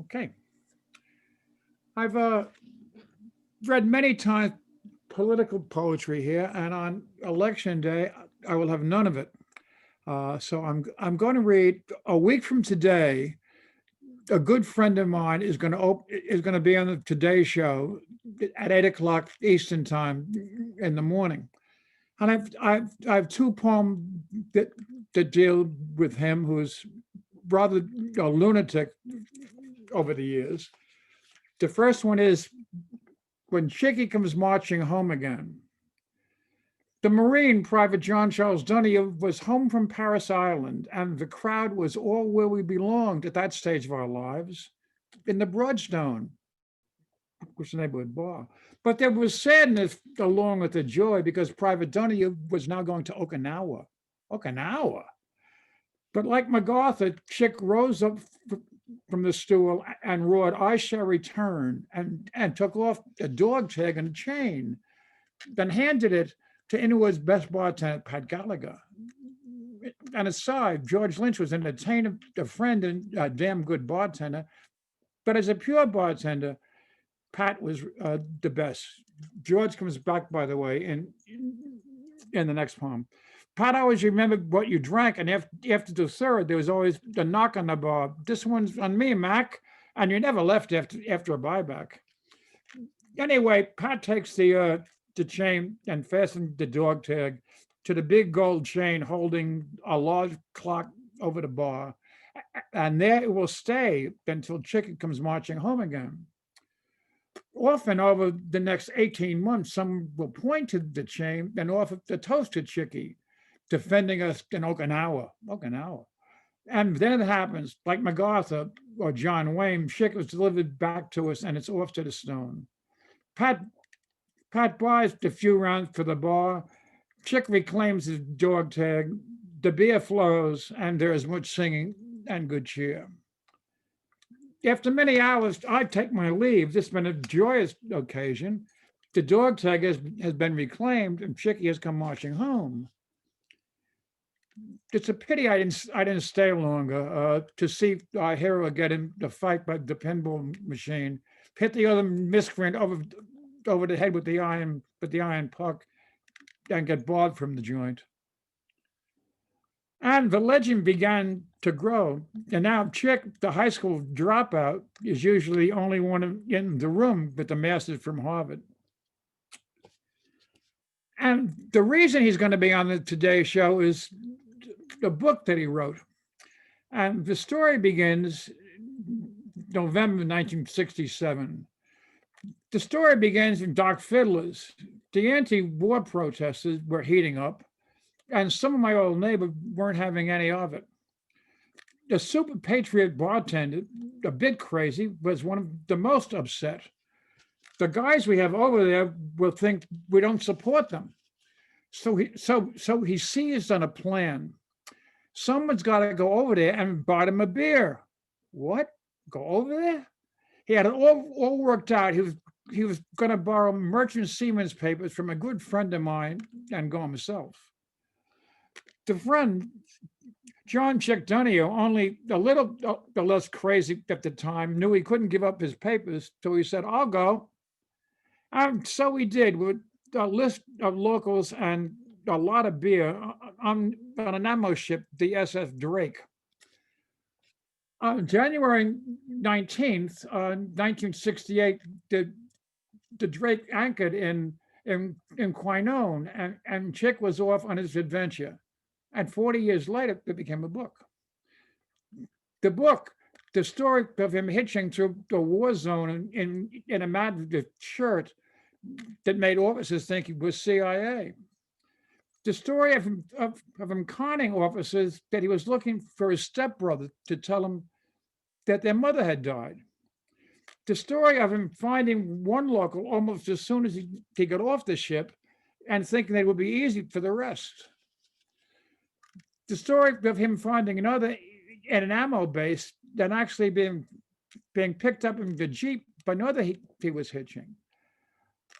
Okay. I've read many times political poetry here, and on election day, I will have none of it. So I'm going to read a week from today. A good friend of mine is going to be on the Today Show at 8 o'clock Eastern time in the morning, and I have two poems that that deal with him, who is rather a lunatic over the years. The first one is when Chicky comes marching home again. The Marine, Private John Charles Dunnier, was home from Paris Island, and the crowd was all where we belonged at that stage of our lives, in the Broadstone, which is the neighborhood bar. But there was sadness along with the joy because Private Dunnier was now going to Okinawa. Okinawa. But like MacArthur, Chick rose up from the stool and roared, "I shall return," and took off a dog tag and a chain, then handed it to Inwood's best bartender, Pat Gallagher. And aside, George Lynch was an entertainer, a friend, and a damn good bartender. But as a pure bartender, Pat was the best. George comes back, by the way, in the next poem. Pat always remembered what you drank, and after the third, there was always a knock on the bar. "This one's on me, Mac," and you never left after a buyback. Anyway, Pat takes the chain and fastens the dog tag to the big gold chain holding a large clock over the bar, and there it will stay until Chicken comes marching home again. Often over the next 18 months, some will point to the chain and offer the toast to Chicky, defending us in Okinawa. Okinawa. And then it happens, like MacArthur or John Wayne, Chick was delivered back to us and it's off to the stone. Pat Pat buys the few rounds for the bar. Chick reclaims his dog tag. The beer flows, and there is much singing and good cheer. After many hours, I take my leave. This has been a joyous occasion. The dog tag has been reclaimed, and Chicky has come marching home. It's a pity I didn't stay longer to see our hero get in the fight by the pinball machine, hit the other miscreant over the head with the iron puck, and get barred from the joint. And the legend began to grow. And now Chick, the high school dropout, is usually the only one in the room with the masters from Harvard. And the reason he's going to be on the Today Show is the book that he wrote. And the story begins November 1967. The story begins in Doc Fiddler's. The anti-war protesters were heating up, and some of my old neighbors weren't having any of it. The super patriot bartender, a bit crazy, was one of the most upset. The guys we have over there will think we don't support them. So he seized on a plan. Someone's got to go over there and buy them a beer. What? Go over there? He had it all worked out. He was going to borrow Merchant Seaman's papers from a good friend of mine and go himself. The friend, John Chick Dunnier, only a little less crazy at the time, knew he couldn't give up his papers, so he said, "I'll go." And so he did, with a list of locals and a lot of beer on an ammo ship, the SS Drake. On January 19th, 1968, the Drake anchored in Quinone, and Chick was off on his adventure. And 40 years later, it became a book. The book, the story of him hitching through the war zone in a matted shirt that made officers think he was CIA. The story of him conning officers that he was looking for his stepbrother to tell him that their mother had died. The story of him finding one local almost as soon as he got off the ship and thinking that it would be easy for the rest. The story of him finding another at an ammo base, then actually being picked up in the Jeep by another he was hitching.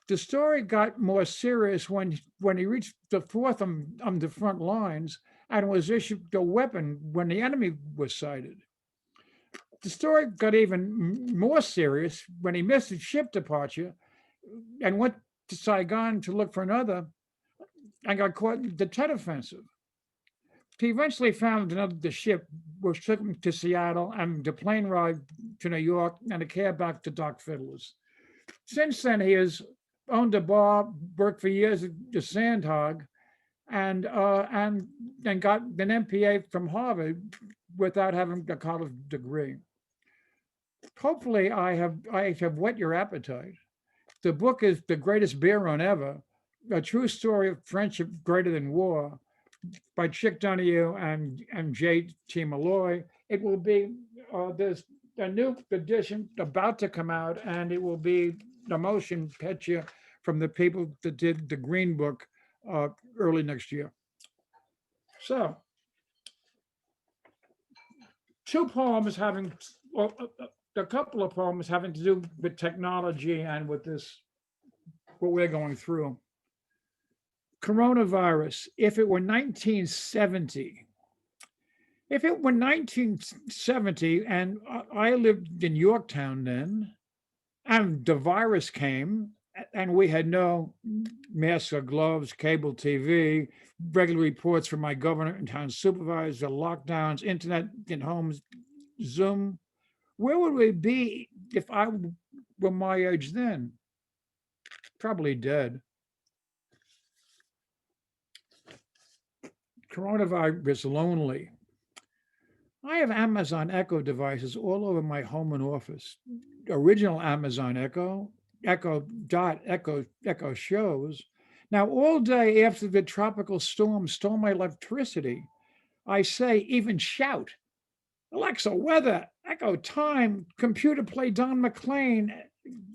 The story got more serious when he reached the fourth on the front lines and was issued a weapon when the enemy was sighted. the story got even more serious when he missed his ship departure and went to Saigon to look for another and got caught in the Tet Offensive. He eventually found the ship, which took him to Seattle and the plane ride to New York and a cab back to Doc Fiddler's. Since then, he has owned a bar, worked for years at the Sandhog, and got an MPA from Harvard without having a college degree. Hopefully, I have whet your appetite. The book is The Greatest Beer Run Ever, a true story of friendship greater than war, by Chick Donahue and J.T. Malloy. It will be, there's a new edition about to come out, and it will be the motion picture from the people that did the Green Book early next year. So, two poems having, well, a couple of poems having to do with technology and with this, what we're going through. Coronavirus, if it were 1970, and I lived in Yorktown then, and the virus came, and we had no masks or gloves, cable TV, regular reports from my governor and town supervisor, lockdowns, internet in homes, Zoom. Where would we be if I were my age then? Probably dead. Coronavirus lonely. I have Amazon Echo devices all over my home and office. Original Amazon Echo, Echo Dot, Echo shows. Now, all day after the tropical storm stole my electricity, I say, even shout, Alexa, weather, Echo time, computer play Don McLean,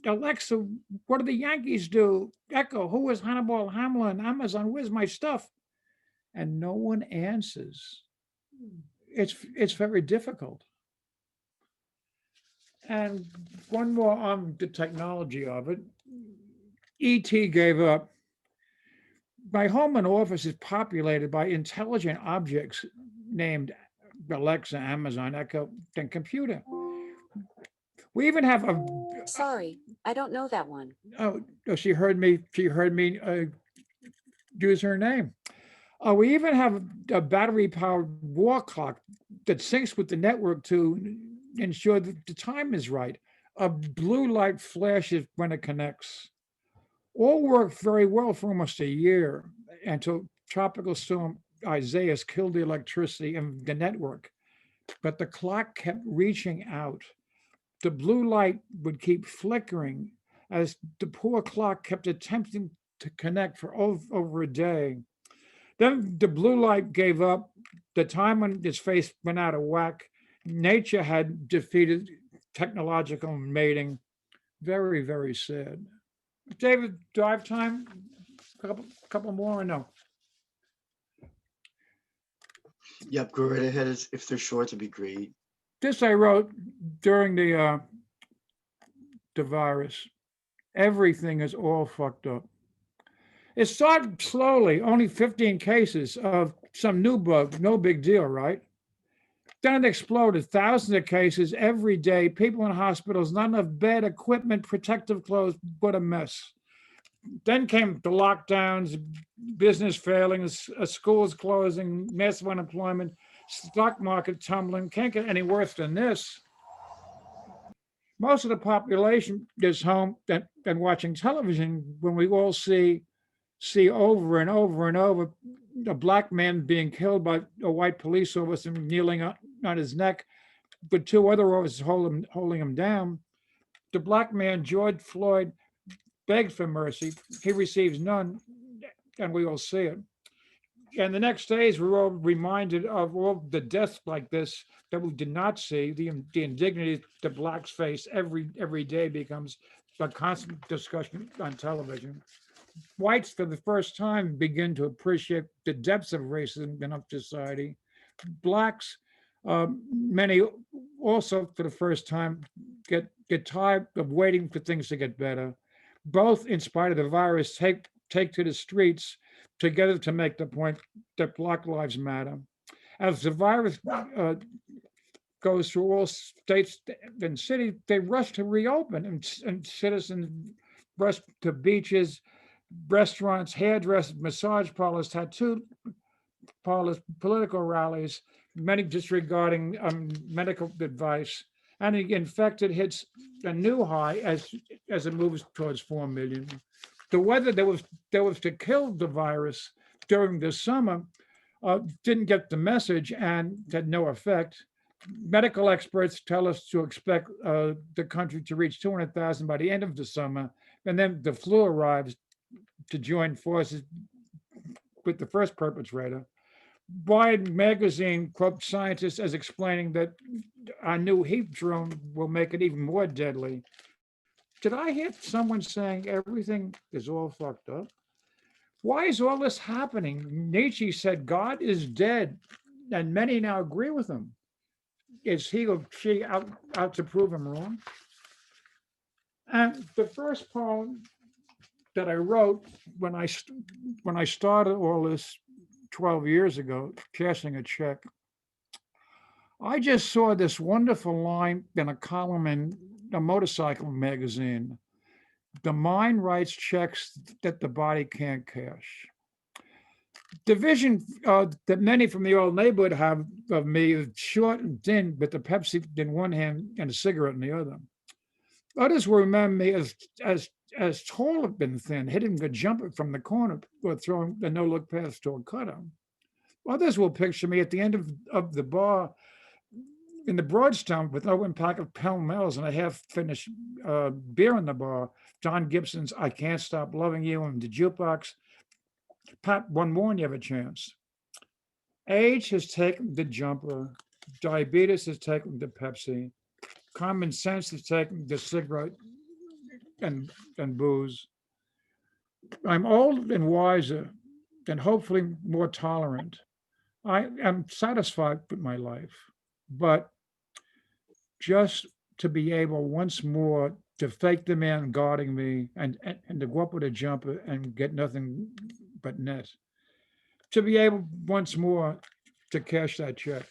Alexa, what do the Yankees do? Echo, who is Hannibal Hamlin? Amazon, where's my stuff? And no one answers. It's very difficult. And one more on the technology of it. ET gave up. My home and office is populated by intelligent objects named Alexa, Amazon, Echo, and computer. We even have a. Sorry, I don't know that one. Oh, she heard me use her name. We even have a battery-powered wall clock that syncs with the network to ensure that the time is right. A blue light flashes when it connects. All worked very well for almost a year until Tropical Storm Isaias killed the electricity and the network. But the clock kept reaching out. The blue light would keep flickering as the poor clock kept attempting to connect for over a day. Then the blue light gave up. The time when its face went out of whack, nature had defeated technological mating. Very, very sad. David, do I have time? Couple more or no? Yep, go right ahead. If they're short, it'd be great. This I wrote during the virus. Everything is all fucked up. It started slowly, only 15 cases of some new bug, no big deal, right? Then it exploded, thousands of cases every day, people in hospitals, not enough bed, equipment, protective clothes, what a mess. Then came the lockdowns, business failing, schools closing, massive unemployment, stock market tumbling. Can't get any worse than this. Most of the population is home and watching television when we all see over and over and over a black man being killed by a white police officer kneeling on his neck, but two other officers holding him down. The black man, George Floyd, begs for mercy. He receives none, and we all see it. And the next days, we're all reminded of all the deaths like this that we did not see. The indignity that blacks face every day becomes a constant discussion on television. Whites, for the first time, begin to appreciate the depths of racism in our society. Blacks, many also, for the first time, get tired of waiting for things to get better. Both, in spite of the virus, take to the streets together to make the point that Black Lives Matter. As the virus goes through all states and cities, they rush to reopen, and citizens rush to beaches, restaurants, hairdressers, massage parlors, tattoo parlors, political rallies, many disregarding medical advice. And the infected hits a new high as it moves towards 4 million. The weather that was to kill the virus during the summer didn't get the message and had no effect. Medical experts tell us to expect the country to reach 200,000 by the end of the summer, and then the flu arrives to join forces with the first perpetrator. Wired magazine quotes scientists as explaining that our new heat drone will make it even more deadly. Did I hear someone saying everything is all fucked up? Why is all this happening? Nietzsche said God is dead, and many now agree with him. Is he or she out to prove him wrong? And the first poem that I wrote when I started all this 12 years ago, cashing a check, I just saw this wonderful line in a column in a motorcycle magazine. The mind writes checks that the body can't cash. The vision that many from the old neighborhood have of me is short and thin, with the Pepsi in one hand and a cigarette in the other. Others will remember me as tall and thin, hitting a jumper from the corner or throwing a no-look pass to a cutter. Others will picture me at the end of the bar in the Broadstone with no impact of Pall Malls and a half-finished beer in the bar. Don Gibson's "I Can't Stop Loving You" and the jukebox. Pat, one more and you have a chance. Age has taken the jumper. Diabetes has taken the Pepsi. Common sense has taken the cigarette and booze. I'm old and wiser and hopefully more tolerant. I am satisfied with my life, but just to be able once more to fake the man guarding me and to go up with a jumper and get nothing but net. To be able once more to cash that check.